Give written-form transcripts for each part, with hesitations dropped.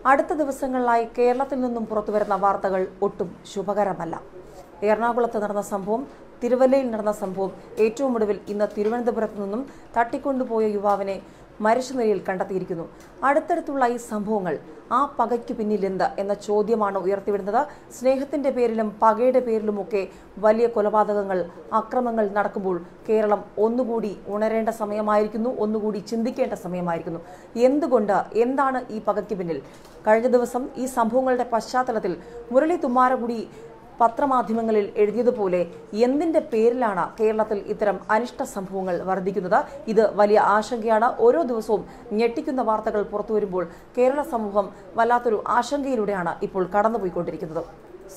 അടുത്ത ദിവസങ്ങളിലായി കേരളത്തിൽ നിന്നും പുറത്തുവരുന്ന വാർത്തകൾ ഒട്ടും ശുഭകരമല്ല. എറണാകുളത്ത് നടന്ന സംഭവം, തിരുവല്ലയിൽ നടന്ന സംഭവം, ഏറ്റവും ഒടുവിൽ ഇന്ന് തിരുവനന്തപുരത്ത് നിന്നും തട്ടിക്കൊണ്ടുപോയ യുവാവിനെ മരിച്ച നിലയിൽ കണ്ടെത്തിയിരിക്കുന്നു. അടുത്തടുത്തുള്ള ഈ സംഭവങ്ങൾ ആ പകയ്ക്ക് പിന്നിൽ എന്ത് എന്ന ചോദ്യമാണ് ഉയർത്തിവിടുന്നത്. സ്നേഹത്തിന്റെ പേരിലും പകയുടെ പേരിലുമൊക്കെ വലിയ കൊലപാതകങ്ങൾ, അക്രമങ്ങൾ നടക്കുമ്പോൾ കേരളം ഒന്നുകൂടി ഉണരേണ്ട സമയമായിരിക്കുന്നു, ഒന്നുകൂടി ചിന്തിക്കേണ്ട സമയമായിരിക്കുന്നു. എന്തുകൊണ്ട്, എന്താണ് ഈ പകയ്ക്ക് പിന്നിൽ? കഴിഞ്ഞ ദിവസം ഈ സംഭവങ്ങളുടെ പശ്ചാത്തലത്തിൽ മുരളി തുമ്മാരകുടി പത്രമാധ്യമങ്ങളിൽ എഴുതിയതുപോലെ എന്തിന്റെ പേരിലാണ് കേരളത്തിൽ ഇത്തരം അനിഷ്ട സംഭവങ്ങൾ വർദ്ധിക്കുന്നത്? ഇത് വലിയ ആശങ്കയാണ്. ഓരോ ദിവസവും ഞെട്ടിക്കുന്ന വാർത്തകൾ പുറത്തുവരുമ്പോൾ കേരള സമൂഹം വല്ലാത്തൊരു ആശങ്കയിലൂടെയാണ് ഇപ്പോൾ കടന്നുപോയിക്കൊണ്ടിരിക്കുന്നത്.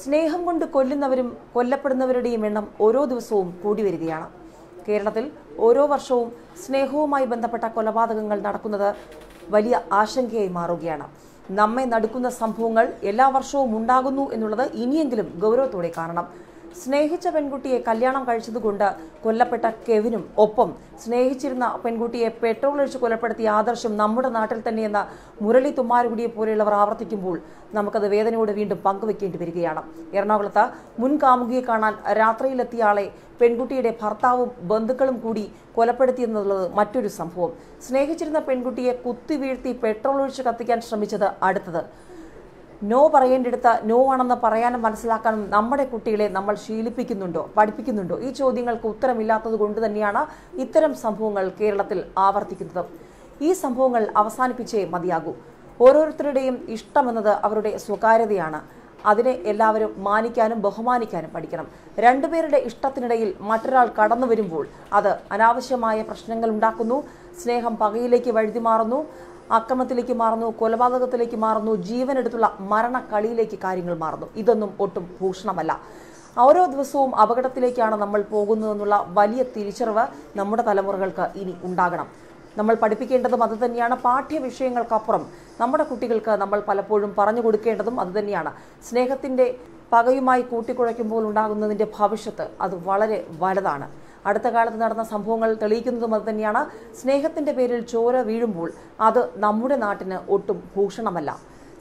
സ്നേഹം കൊണ്ട് കൊല്ലുന്നവരും കൊല്ലപ്പെടുന്നവരുടെയും എണ്ണം ഓരോ ദിവസവും കൂടി വരികയാണ്. കേരളത്തിൽ ഓരോ വർഷവും സ്നേഹവുമായി ബന്ധപ്പെട്ട കൊലപാതകങ്ങൾ നടക്കുന്നത് വലിയ ആശങ്കയായി മാറുകയാണ്. നമ്മെ നടുക്കുന്ന സംഭവങ്ങൾ എല്ലാ വർഷവും ഉണ്ടാകുന്നു എന്നുള്ളത് ഇനിയെങ്കിലും ഗൗരവത്തോടെ കാണണം. സ്നേഹിച്ച പെൺകുട്ടിയെ കല്യാണം കഴിച്ചതുകൊണ്ട് കൊല്ലപ്പെട്ട കെവിനും ഒപ്പം സ്നേഹിച്ചിരുന്ന പെൺകുട്ടിയെ പെട്രോൾ ഒഴിച്ച് കൊലപ്പെടുത്തിയ ആദർശം നമ്മുടെ നാട്ടിൽ തന്നെയെന്ന മുരളി തുമ്മാരകുടിയെ പോലെയുള്ളവർ ആവർത്തിക്കുമ്പോൾ നമുക്കത് വേദനയോട് വീണ്ടും പങ്കുവെക്കേണ്ടി വരികയാണ്. എറണാകുളത്ത് മുൻ കാമുകിയെ കാണാൻ രാത്രിയിലെത്തിയ ആളെ പെൺകുട്ടിയുടെ ഭർത്താവും ബന്ധുക്കളും കൂടി കൊലപ്പെടുത്തിയെന്നുള്ളത് മറ്റൊരു സംഭവം. സ്നേഹിച്ചിരുന്ന പെൺകുട്ടിയെ കുത്തി വീഴ്ത്തി പെട്രോൾ ഒഴിച്ച് കത്തിക്കാൻ ശ്രമിച്ചത് അടുത്തത്. നോ പറയേണ്ടിടത്ത് നോ ആണെന്ന് പറയാനും മനസ്സിലാക്കാനും നമ്മുടെ കുട്ടികളെ നമ്മൾ ശീലിപ്പിക്കുന്നുണ്ടോ, പഠിപ്പിക്കുന്നുണ്ടോ? ഈ ചോദ്യങ്ങൾക്ക് ഉത്തരമില്ലാത്തത് കൊണ്ട് തന്നെയാണ് ഇത്തരം സംഭവങ്ങൾ കേരളത്തിൽ ആവർത്തിക്കുന്നത്. ഈ സംഭവങ്ങൾ അവസാനിപ്പിച്ചേ മതിയാകൂ. ഓരോരുത്തരുടെയും ഇഷ്ടമെന്നത് അവരുടെ സ്വകാര്യതയാണ്. അതിനെ എല്ലാവരും മാനിക്കാനും ബഹുമാനിക്കാനും പഠിക്കണം. രണ്ടുപേരുടെ ഇഷ്ടത്തിനിടയിൽ മറ്റൊരാൾ കടന്നു വരുമ്പോൾ അത് അനാവശ്യമായ പ്രശ്നങ്ങൾ ഉണ്ടാക്കുന്നു. സ്നേഹം പകയിലേക്ക് വഴുതിമാറുന്നു, അക്രമത്തിലേക്ക് മാറുന്നു, കൊലപാതകത്തിലേക്ക് മാറുന്നു, ജീവനെടുത്തുള്ള മരണക്കളിയിലേക്ക് കാര്യങ്ങൾ മാറുന്നു. ഇതൊന്നും ഒട്ടും ഭൂഷണമല്ല. ഓരോ ദിവസവും അപകടത്തിലേക്കാണ് നമ്മൾ പോകുന്നതെന്നുള്ള വലിയ തിരിച്ചറിവ് നമ്മുടെ തലമുറകൾക്ക് ഇനി ഉണ്ടാകണം. നമ്മൾ പഠിപ്പിക്കേണ്ടതും അതുതന്നെയാണ്. പാഠ്യവിഷയങ്ങൾക്കപ്പുറം നമ്മുടെ കുട്ടികൾക്ക് നമ്മൾ പലപ്പോഴും പറഞ്ഞു കൊടുക്കേണ്ടതും അതുതന്നെയാണ്. സ്നേഹത്തിന്റെ പകയുമായി കൂട്ടിക്കുഴയ്ക്കുമ്പോൾ ഉണ്ടാകുന്നതിന്റെ ഭവിഷ്യത്ത് അത് വളരെ വലുതാണ്. അടുത്ത കാലത്ത് നടന്ന സംഭവങ്ങൾ തെളിയിക്കുന്നതും അത് തന്നെയാണ്. സ്നേഹത്തിന്റെ പേരിൽ ചോര വീഴുമ്പോൾ അത് നമ്മുടെ നാട്ടിന് ഒട്ടും ഭൂഷണമല്ല.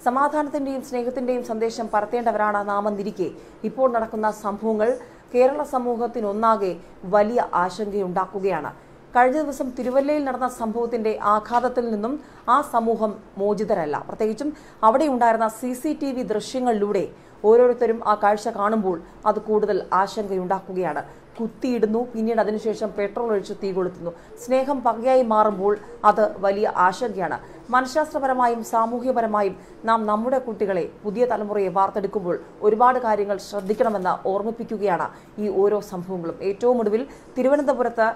സമാധാനത്തിന്റെയും സ്നേഹത്തിന്റെയും സന്ദേശം പരത്തേണ്ടവരാണ് നാമെന്നിരിക്കെ ഇപ്പോൾ നടക്കുന്ന സംഭവങ്ങൾ കേരള സമൂഹത്തിനൊന്നാകെ വലിയ ആശങ്കയുണ്ടാക്കുകയാണ്. കഴിഞ്ഞ ദിവസം തിരുവല്ലയിൽ നടന്ന സംഭവത്തിന്റെ ആഘാതത്തിൽ നിന്നും ആ സമൂഹം മോചിതരല്ല. പ്രത്യേകിച്ചും അവിടെ ഉണ്ടായിരുന്ന CCTV ദൃശ്യങ്ങളിലൂടെ ഓരോരുത്തരും ആ കാഴ്ച കാണുമ്പോൾ അത് കൂടുതൽ ആശങ്കയുണ്ടാക്കുകയാണ്. കുത്തിയിടുന്നു, പിന്നീട് അതിനുശേഷം പെട്രോൾ ഒഴിച്ച് തീ കൊളുത്തുന്നു. സ്നേഹം പകയായി മാറുമ്പോൾ അത് വലിയ ആശങ്കയാണ്. മനഃശാസ്ത്രപരമായും സാമൂഹ്യപരമായും നാം നമ്മുടെ കുട്ടികളെ, പുതിയ തലമുറയെ വാർത്തെടുക്കുമ്പോൾ ഒരുപാട് കാര്യങ്ങൾ ശ്രദ്ധിക്കണമെന്ന് ഓർമ്മിപ്പിക്കുകയാണ് ഈ ഓരോ സംഭവങ്ങളും. ഏറ്റവും ഒടുവിൽ തിരുവനന്തപുരത്ത്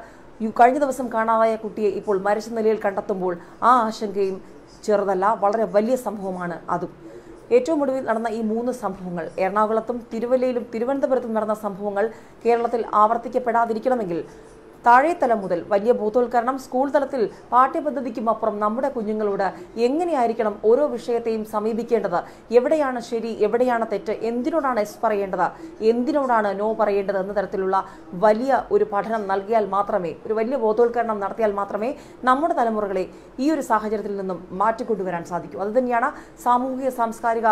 കഴിഞ്ഞ ദിവസം കാണാതായ കുട്ടിയെ ഇപ്പോൾ മരിച്ച നിലയിൽ കണ്ടെത്തുമ്പോൾ ആ ആശങ്കയും ചെറുതല്ല, വളരെ വലിയ സംഭവമാണ് അതും. ഏറ്റവും ഒടുവിൽ നടന്ന ഈ 3 സംഭവങ്ങൾ, എറണാകുളത്തും തിരുവല്ലയിലും തിരുവനന്തപുരത്തും നടന്ന സംഭവങ്ങൾ കേരളത്തിൽ ആവർത്തിക്കപ്പെടാതിരിക്കണമെങ്കിൽ താഴെത്തലം മുതൽ വലിയ ബോധവൽക്കരണം, സ്കൂൾ തലത്തിൽ പാഠ്യപദ്ധതിക്കും അപ്പുറം നമ്മുടെ കുഞ്ഞുങ്ങളോട് എങ്ങനെയായിരിക്കണം ഓരോ വിഷയത്തെയും സമീപിക്കേണ്ടത്, എവിടെയാണ് ശരി, എവിടെയാണ് തെറ്റ്, എന്തിനോടാണ് എസ് പറയേണ്ടത്, എന്തിനോടാണ് നോ പറയേണ്ടത് എന്ന തരത്തിലുള്ള വലിയ ഒരു പഠനം നൽകിയാൽ മാത്രമേ, ഒരു വലിയ ബോധവൽക്കരണം നടത്തിയാൽ മാത്രമേ നമ്മുടെ തലമുറകളെ ഈ ഒരു സാഹചര്യത്തിൽ നിന്നും മാറ്റിക്കൊണ്ടുവരാൻ സാധിക്കൂ. അതുതന്നെയാണ് സാമൂഹിക, സാംസ്കാരിക,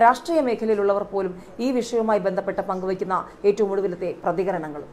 രാഷ്ട്രീയ മേഖലയിലുള്ളവർ പോലും ഈ വിഷയവുമായി ബന്ധപ്പെട്ട് പങ്കുവയ്ക്കുന്ന ഏറ്റവും ഒടുവിലത്തെ പ്രതികരണങ്ങളും.